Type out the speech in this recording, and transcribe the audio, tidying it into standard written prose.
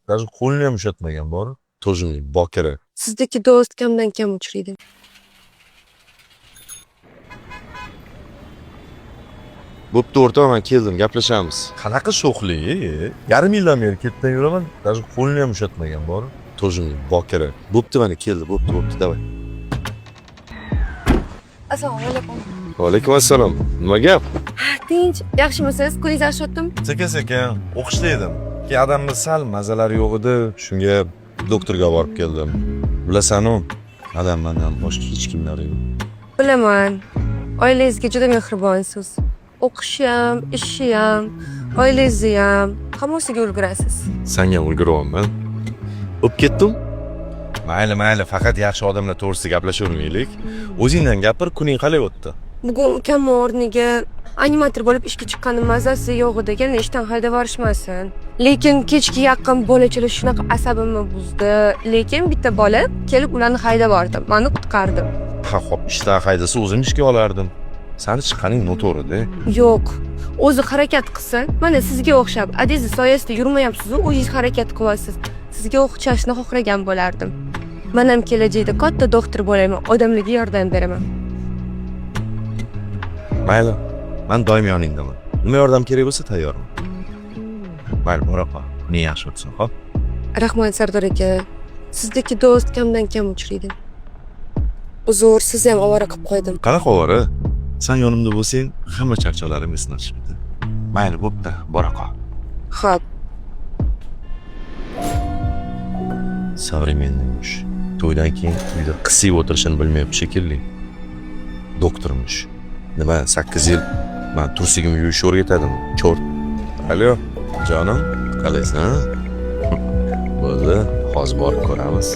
Даже qo'lini ham ushatmagan bor. Тоже bokira. Sizdagi do'st kamdan kam uchraydi. Bo'pti o'rtoq, men keldim, gaplashamiz. Qanaqa sho'xlik? Yarim yildan beri ketdan yuraman. Даже qo'lini ham ushatmagan bor. Тоже bokira. Bo'pti, mana keldi, bo'pti, davay. Assalomu alaykum. Va alaykum assalom. Nima gap? Tinch, yaxshimisiz? Kuningiz yaxshi Sekin-sekin o'qishda edim. Keyin odamda sal mazalari yo'q edi. Shunga doktorga borib keldim. Bilasan-ku, adam mendan boshqa hech kimlari yo'q. Bilaman. Oilangizga juda mehribonsiz. O'qishi ham, ishi ham, oilangizni ham hammasiga ulgurasiz. Senga ulguryapman. O'p ketdim. Mayli, faqat yaxshi odamlar to'g'risida gaplashavermaylik. O'zingdan gapir, kuning qalay o'tdi? Bugun ukam o'rniga animator bo'lib ishga chiqqanim mazasi yo'q edi, yana ishdan haydab yuborishmasin. Lekin kechga yaqin bolachalar shunaqa asabimni buzdi. Lekin bitta bola kelib ularni haydab yubordi. Meni qutqardi. Ha, xo'p, ishdan haydasa o'zim ishga olardim. Sani chiqqaning noto'g'ri-da. Yo'q. O'zi harakat qilsin. Mana sizga o'xshab, adingiz soyasida yurmayapsiz-ku, o'zingiz harakat qilyapsiz. Sizga o'xshashni xohlagan bo'lardim. Men ham kelajakda katta doktor bo'laman, odamlarga yordam beraman. Mayli, men doim yoningdaman. Nima yordam kerak bo'lsa tayyorman. Mayli, bora qol. Ne yaxshi o'tsin, xo'p? Rahmat Sardor aka. Sizdagi do'st kamdan kam uchraydi. Uzr, sizni ham ovora qilib qo'ydim. Qanaqa ovora? Sen yonimda bo'lsang, hamma charchoqlarim esdan chiqadi. Mayli, bo'pti, bora qol. Xo'p. Современныйmush. To'ydan keyin uyda qisib o'tirishini bilmayapti shekilli. Doktormush. Nima 8 yil men tursigimni yuvishni o'rgatadimi? Cho'rt. Alo, jonim, qalaysan? Bo'ldi, hozir borib ko'ramiz.